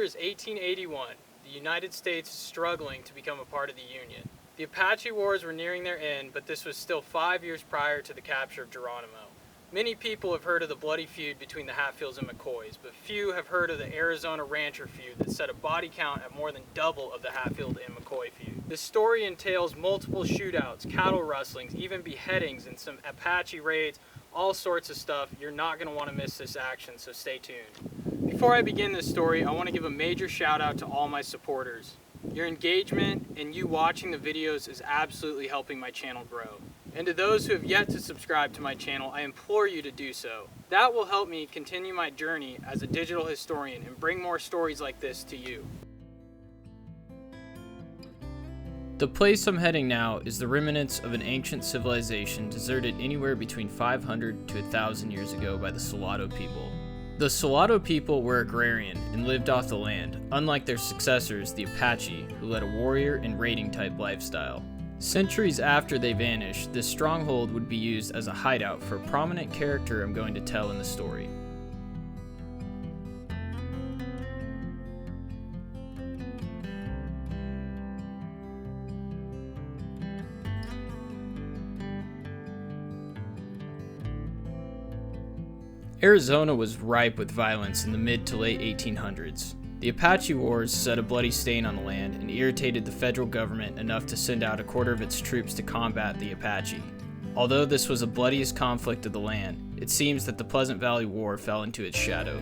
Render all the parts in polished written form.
is 1881. The United States is struggling to become a part of the Union. The Apache Wars were nearing their end, but this was still 5 years prior to the capture of Geronimo. Many people have heard of the bloody feud between the Hatfields and McCoys, but few have heard of the Arizona rancher feud that set a body count at more than double of the Hatfield and McCoy feud. This story entails multiple shootouts, cattle rustlings, even beheadings, and some Apache raids, all sorts of stuff. You're not going to want to miss this action, so stay tuned. Before I begin this story, I want to give a major shout out to all my supporters. Your engagement and you watching the videos is absolutely helping my channel grow. And to those who have yet to subscribe to my channel, I implore you to do so. That will help me continue my journey as a digital historian and bring more stories like this to you. The place I'm heading now is the remnants of an ancient civilization deserted anywhere between 500 to 1,000 years ago by the Salado people. The Salado people were agrarian and lived off the land, unlike their successors, the Apache, who led a warrior and raiding type lifestyle. Centuries after they vanished, this stronghold would be used as a hideout for a prominent character I'm going to tell in the story. Arizona was ripe with violence in the mid to late 1800s. The Apache Wars set a bloody stain on the land and irritated the federal government enough to send out a quarter of its troops to combat the Apache. Although this was the bloodiest conflict of the land, it seems that the Pleasant Valley War fell into its shadow.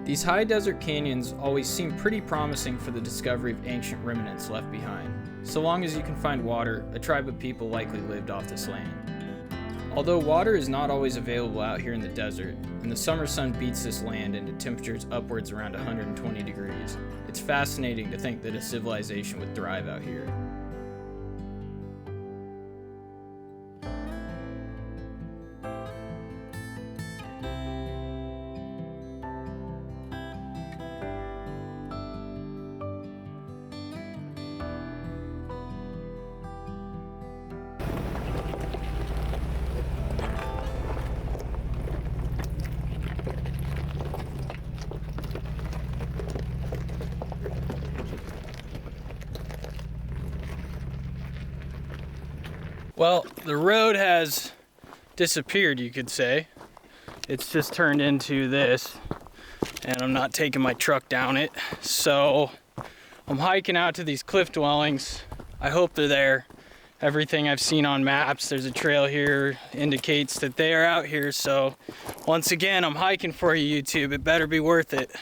These high desert canyons always seem pretty promising for the discovery of ancient remnants left behind. So long as you can find water, a tribe of people likely lived off this land. Although water is not always available out here in the desert, and the summer sun beats this land into temperatures upwards around 120 degrees, it's fascinating to think that a civilization would thrive out here. Well, the road has disappeared, you could say. It's just turned into this, and I'm not taking my truck down it. So I'm hiking out to these cliff dwellings. I hope they're there. Everything I've seen on maps, there's a trail here, indicates that they are out here. So once again, I'm hiking for you, YouTube. It better be worth it.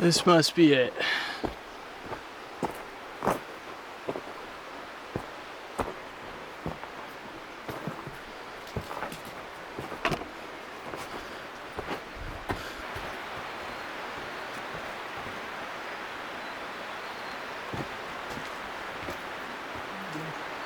This must be it.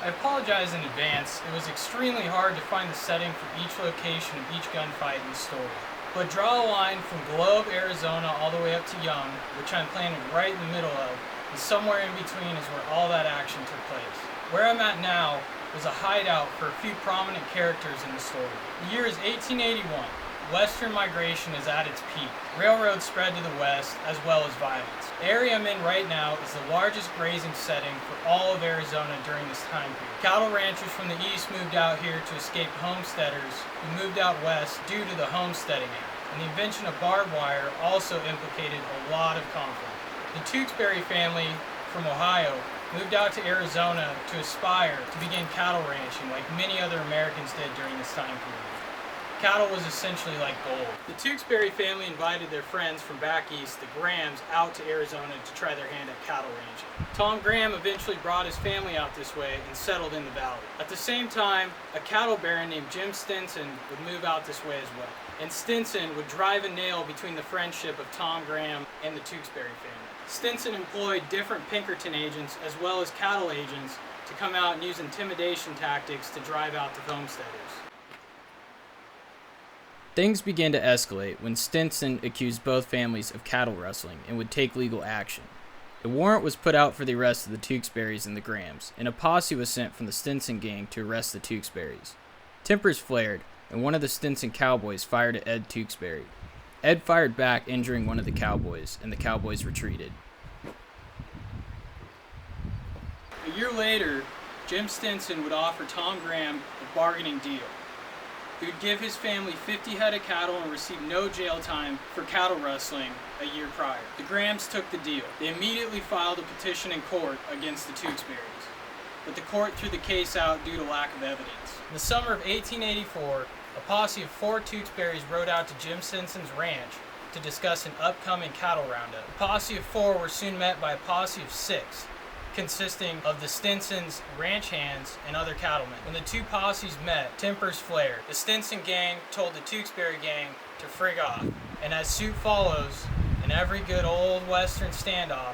I apologize in advance. It was extremely hard to find the setting for each location of each gunfight in the story. But draw a line from Globe, Arizona all the way up to Young, which I'm planted right in the middle of, and somewhere in between is where all that action took place. Where I'm at now was a hideout for a few prominent characters in the story. The year is 1881. Western migration is at its peak. Railroads spread to the west, as well as violence. The area I'm in right now is the largest grazing setting for all of Arizona during this time period. Cattle ranchers from the east moved out here to escape homesteaders who moved out west due to the Homesteading Act. And the invention of barbed wire also implicated a lot of conflict. The Tewksbury family from Ohio moved out to Arizona to aspire to begin cattle ranching like many other Americans did during this time period. Cattle was essentially like gold. The Tewksbury family invited their friends from back east, the Grahams, out to Arizona to try their hand at cattle ranching. Tom Graham eventually brought his family out this way and settled in the valley. At the same time, a cattle baron named Jim Stinson would move out this way as well. And Stinson would drive a nail between the friendship of Tom Graham and the Tewksbury family. Stinson employed different Pinkerton agents as well as cattle agents to come out and use intimidation tactics to drive out the homesteaders. Things began to escalate when Stinson accused both families of cattle rustling and would take legal action. A warrant was put out for the arrest of the Tewksburys and the Grahams, and a posse was sent from the Stinson gang to arrest the Tewksburys. Tempers flared, and one of the Stinson cowboys fired at Ed Tewksbury. Ed fired back, injuring one of the cowboys, and the cowboys retreated. A year later, Jim Stinson would offer Tom Graham a bargaining deal. He would give his family 50 head of cattle and receive no jail time for cattle rustling a year prior. The Grahams took the deal. They immediately filed a petition in court against the Tewksburys, but the court threw the case out due to lack of evidence. In the summer of 1884, a posse of 4 Tewksburys rode out to Jim Stinson's ranch to discuss an upcoming cattle roundup. The posse of 4 were soon met by a posse of 6, consisting of the Stinsons, ranch hands, and other cattlemen. When the two posses met, tempers flared. The Stinson gang told the Tewksbury gang to frig off, and as suit follows, in every good old western standoff,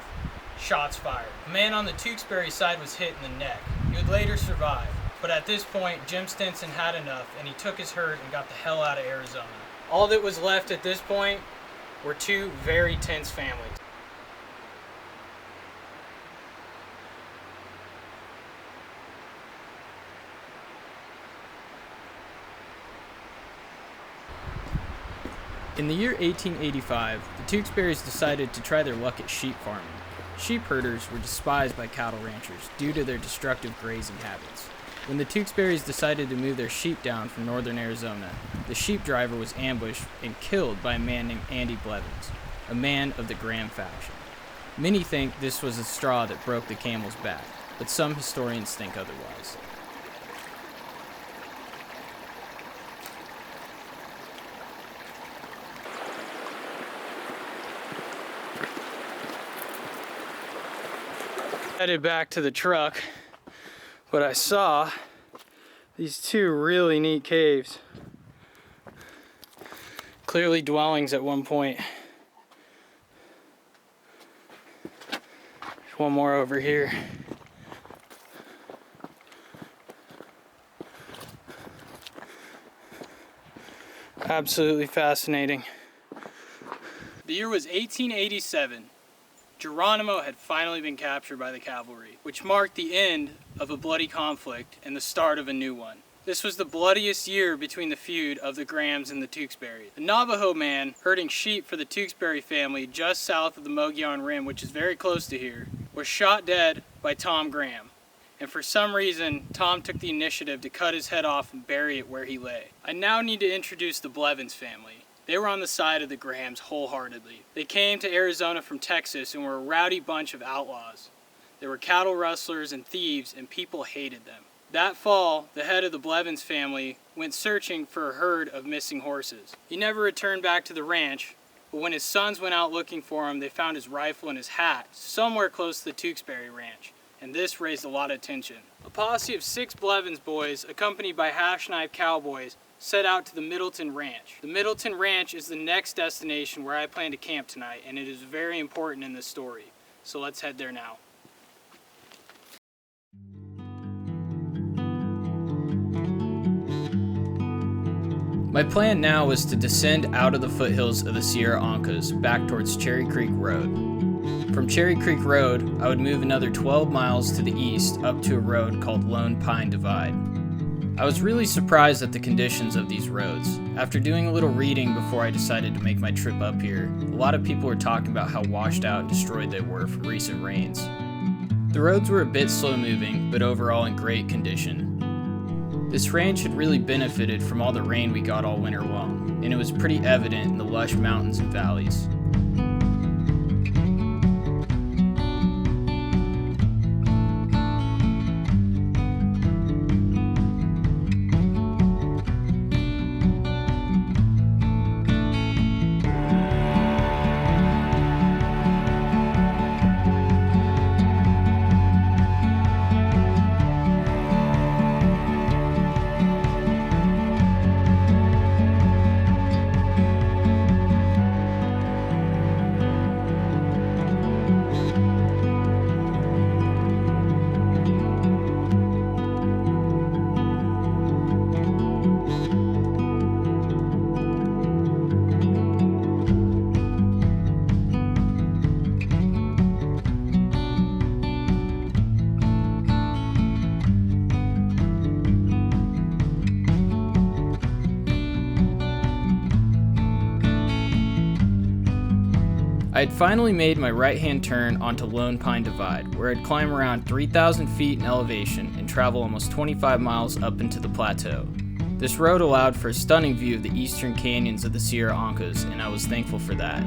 shots fired. A man on the Tewksbury side was hit in the neck. He would later survive, but at this point, Jim Stinson had enough, and he took his herd and got the hell out of Arizona. All that was left at this point were 2 very tense families. In the year 1885, the Tewksburys decided to try their luck at sheep farming. Sheep herders were despised by cattle ranchers due to their destructive grazing habits. When the Tewksburys decided to move their sheep down from northern Arizona, the sheep driver was ambushed and killed by a man named Andy Blevins, a man of the Graham faction. Many think this was the straw that broke the camel's back, but some historians think otherwise. Headed back to the truck, but I saw these 2 really neat caves. Clearly dwellings at one point. There's one more over here. Absolutely fascinating. The year was 1887. Geronimo had finally been captured by the cavalry, which marked the end of a bloody conflict and the start of a new one. This was the bloodiest year between the feud of the Grahams and the Tewksburys. The Navajo man herding sheep for the Tewksbury family just south of the Mogollon Rim, which is very close to here, was shot dead by Tom Graham. And for some reason, Tom took the initiative to cut his head off and bury it where he lay. I now need to introduce the Blevins family. They were on the side of the Grahams wholeheartedly. They came to Arizona from Texas and were a rowdy bunch of outlaws. They were cattle rustlers and thieves, and people hated them. That fall, the head of the Blevins family went searching for a herd of missing horses. He never returned back to the ranch, but when his sons went out looking for him, they found his rifle and his hat somewhere close to the Tewksbury ranch, and this raised a lot of attention. A posse of 6 Blevins boys, accompanied by half-knife cowboys, set out to the Middleton Ranch. The Middleton Ranch is the next destination where I plan to camp tonight, and it is very important in this story. So let's head there now. My plan now was to descend out of the foothills of the Sierra Anchas back towards Cherry Creek Road. From Cherry Creek Road, I would move another 12 miles to the east up to a road called Lone Pine Divide. I was really surprised at the conditions of these roads. After doing a little reading before I decided to make my trip up here, a lot of people were talking about how washed out and destroyed they were from recent rains. The roads were a bit slow moving, but overall in great condition. This ranch had really benefited from all the rain we got all winter long, and it was pretty evident in the lush mountains and valleys. I had finally made my right-hand turn onto Lone Pine Divide, where I'd climb around 3,000 feet in elevation and travel almost 25 miles up into the plateau. This road allowed for a stunning view of the eastern canyons of the Sierra Anchas, and I was thankful for that.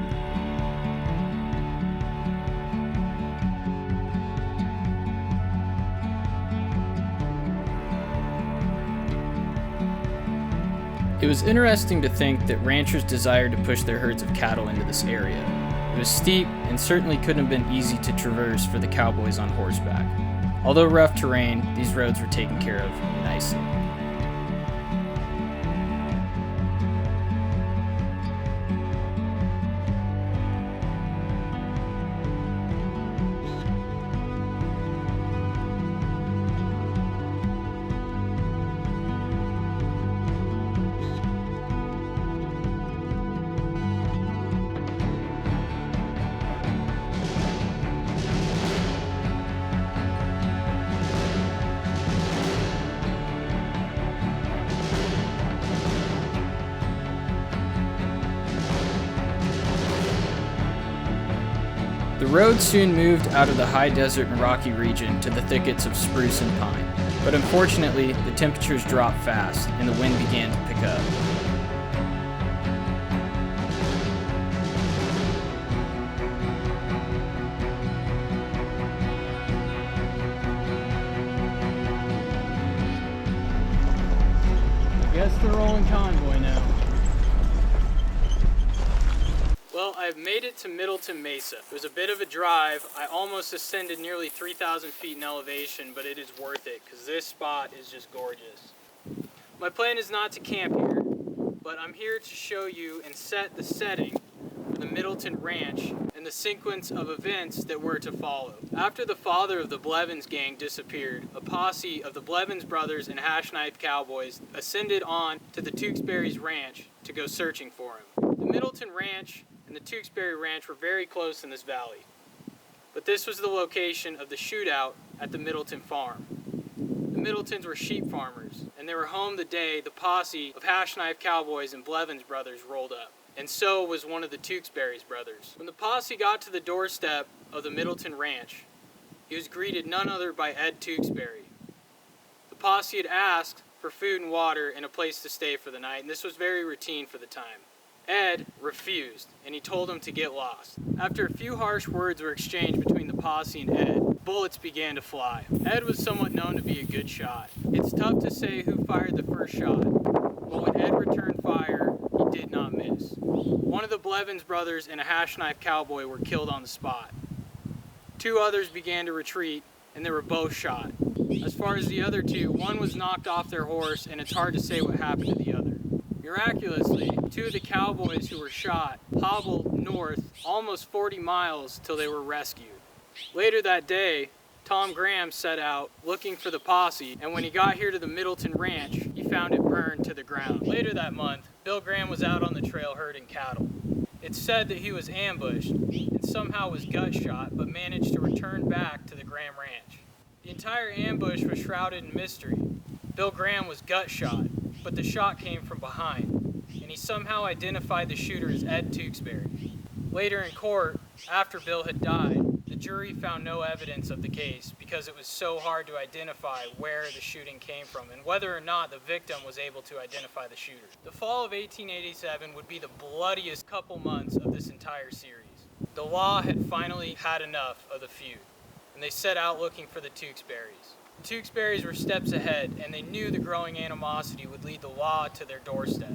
It was interesting to think that ranchers desired to push their herds of cattle into this area. It was steep and certainly couldn't have been easy to traverse for the cowboys on horseback. Although rough terrain, these roads were taken care of nicely. The road soon moved out of the high desert and rocky region to the thickets of spruce and pine, but unfortunately the temperatures dropped fast and the wind began to pick up. I guess they're rolling convoy now. Well, I've made it to Middleton Mesa. It was a bit of a drive. I almost ascended nearly 3,000 feet in elevation, but it is worth it because this spot is just gorgeous. My plan is not to camp here, but I'm here to show you and set the setting for the Middleton Ranch and the sequence of events that were to follow. After the father of the Blevins gang disappeared, a posse of the Blevins brothers and Hash Knife Cowboys ascended on to the Tewksbury's ranch to go searching for him. The Middleton Ranch and the Tewksbury Ranch were very close in this valley, but this was the location of the shootout at the Middleton farm. The Middletons were sheep farmers, and they were home the day the posse of Hash Knife Cowboys and Blevins brothers rolled up, and so was one of the Tewksbury's brothers. When the posse got to the doorstep of the Middleton Ranch, he was greeted none other by Ed Tewksbury. The posse had asked for food and water and a place to stay for the night, and this was very routine for the time. Ed refused, and he told him to get lost. After a few harsh words were exchanged between the posse and Ed, bullets began to fly. Ed was somewhat known to be a good shot. It's tough to say who fired the first shot, but when Ed returned fire, he did not miss. One of the Blevins brothers and a Hash Knife Cowboy were killed on the spot. Two others began to retreat, and they were both shot. As far as the other two, one was knocked off their horse, and it's hard to say what happened to the other. Miraculously, two of the cowboys who were shot hobbled north almost 40 miles till they were rescued. Later that day, Tom Graham set out looking for the posse, and when he got here to the Middleton Ranch, he found it burned to the ground. Later that month, Bill Graham was out on the trail herding cattle. It's said that he was ambushed and somehow was gut shot, but managed to return back to the Graham Ranch. The entire ambush was shrouded in mystery. Bill Graham was gut shot, but the shot came from behind, and he somehow identified the shooter as Ed Tewksbury. Later in court, after Bill had died, the jury found no evidence of the case because it was so hard to identify where the shooting came from and whether or not the victim was able to identify the shooter. The fall of 1887 would be the bloodiest couple months of this entire series. The law had finally had enough of the feud, and they set out looking for the Tewksburys. The Tewksburys were steps ahead, and they knew the growing animosity would lead the law to their doorstep.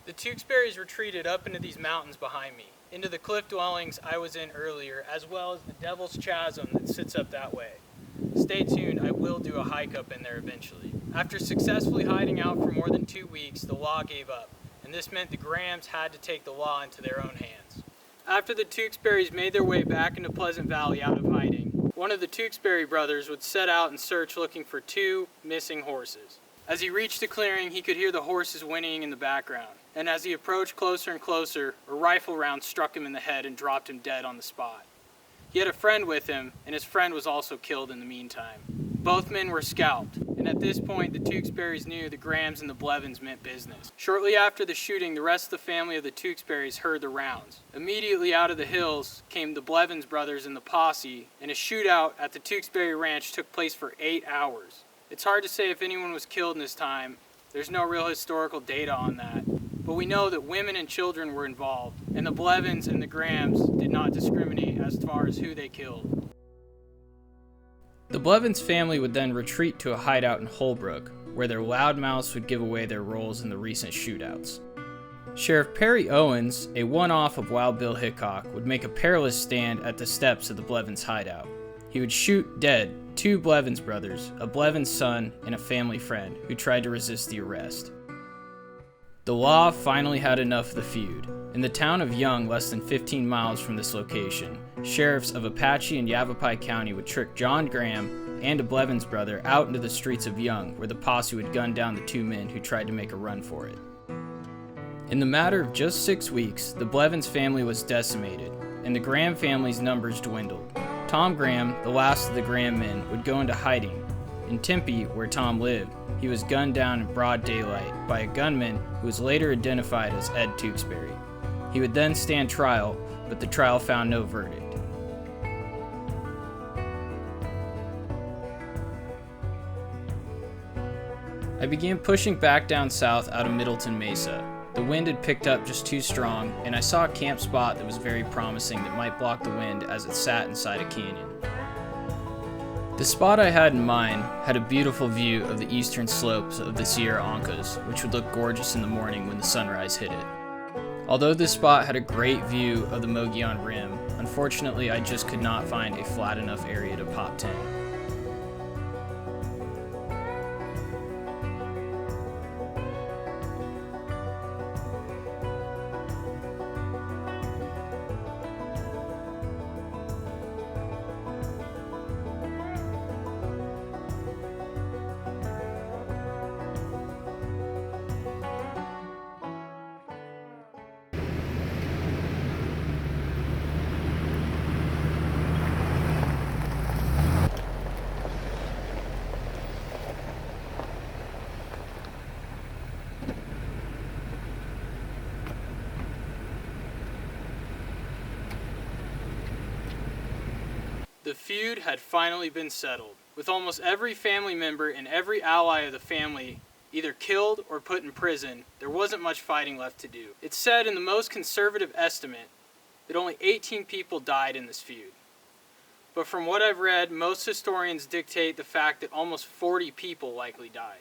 The Tewksburys retreated up into these mountains behind me, into the cliff dwellings I was in earlier, as well as the Devil's Chasm that sits up that way. Stay tuned, I will do a hike up in there eventually. After successfully hiding out for more than 2 weeks, the law gave up, and this meant the Grahams had to take the law into their own hands. After the Tewksburys made their way back into Pleasant Valley out of hiding, one of the Tewksbury brothers would set out and search looking for 2 missing horses. As he reached the clearing, he could hear the horses whinnying in the background. And as he approached closer and closer, a rifle round struck him in the head and dropped him dead on the spot. He had a friend with him, and his friend was also killed in the meantime. Both men were scalped, and at this point the Tewksburys knew the Grahams and the Blevins meant business. Shortly after the shooting, the rest of the family of the Tewksburys heard the rounds. Immediately out of the hills came the Blevins brothers and the posse, and a shootout at the Tewksbury Ranch took place for 8 hours. It's hard to say if anyone was killed in this time. There's no real historical data on that. But we know that women and children were involved, and the Blevins and the Grahams did not discriminate as far as who they killed. The Blevins family would then retreat to a hideout in Holbrook, where their loudmouths would give away their roles in the recent shootouts. Sheriff Perry Owens, a one-off of Wild Bill Hickok, would make a perilous stand at the steps of the Blevins hideout. He would shoot dead 2 Blevins brothers, a Blevins son, and a family friend who tried to resist the arrest. The law finally had enough of the feud. In the town of Young, less than 15 miles from this location, sheriffs of Apache and Yavapai County would trick John Graham and a Blevins brother out into the streets of Young, where the posse would gun down the 2 men who tried to make a run for it. In the matter of just 6 weeks, the Blevins family was decimated, and the Graham family's numbers dwindled. Tom Graham, the last of the Graham men, would go into hiding. In Tempe, where Tom lived, he was gunned down in broad daylight by a gunman who was later identified as Ed Tewksbury. He would then stand trial, but the trial found no verdict. I began pushing back down south out of Middleton Mesa. The wind had picked up just too strong, and I saw a camp spot that was very promising that might block the wind as it sat inside a canyon. The spot I had in mind had a beautiful view of the eastern slopes of the Sierra Anchas, which would look gorgeous in the morning when the sunrise hit it. Although this spot had a great view of the Mogollon Rim, unfortunately I just could not find a flat enough area to pop tent. The feud had finally been settled, with almost every family member and every ally of the family either killed or put in prison. There wasn't much fighting left to do. It's said in the most conservative estimate that only 18 people died in this feud. But from what I've read, most historians dictate the fact that almost 40 people likely died.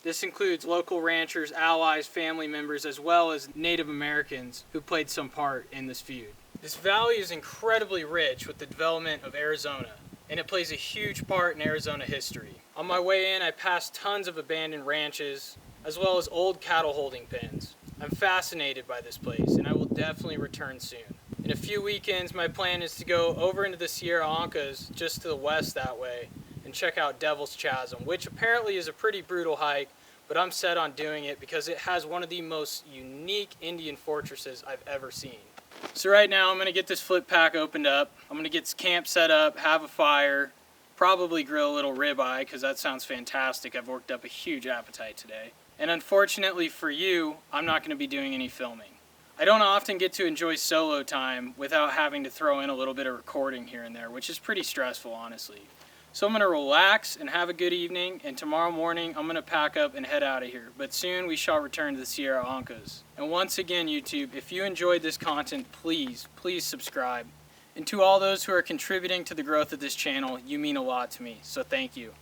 This includes local ranchers, allies, family members, as well as Native Americans who played some part in this feud. This valley is incredibly rich with the development of Arizona, and it plays a huge part in Arizona history. On my way in, I passed tons of abandoned ranches, as well as old cattle holding pens. I'm fascinated by this place, and I will definitely return soon. In a few weekends, my plan is to go over into the Sierra Anchas, just to the west that way, and check out Devil's Chasm, which apparently is a pretty brutal hike, but I'm set on doing it because it has one of the most unique Indian fortresses I've ever seen. So right now I'm going to get this flip pack opened up. I'm going to get camp set up, have a fire, probably grill a little ribeye because that sounds fantastic. I've worked up a huge appetite today. And unfortunately for you, I'm not going to be doing any filming. I don't often get to enjoy solo time without having to throw in a little bit of recording here and there, which is pretty stressful, honestly. So I'm going to relax and have a good evening, and tomorrow morning I'm going to pack up and head out of here. But soon we shall return to the Sierra Anchas. And once again, YouTube, if you enjoyed this content, please subscribe. And to all those who are contributing to the growth of this channel, you mean a lot to me, so thank you.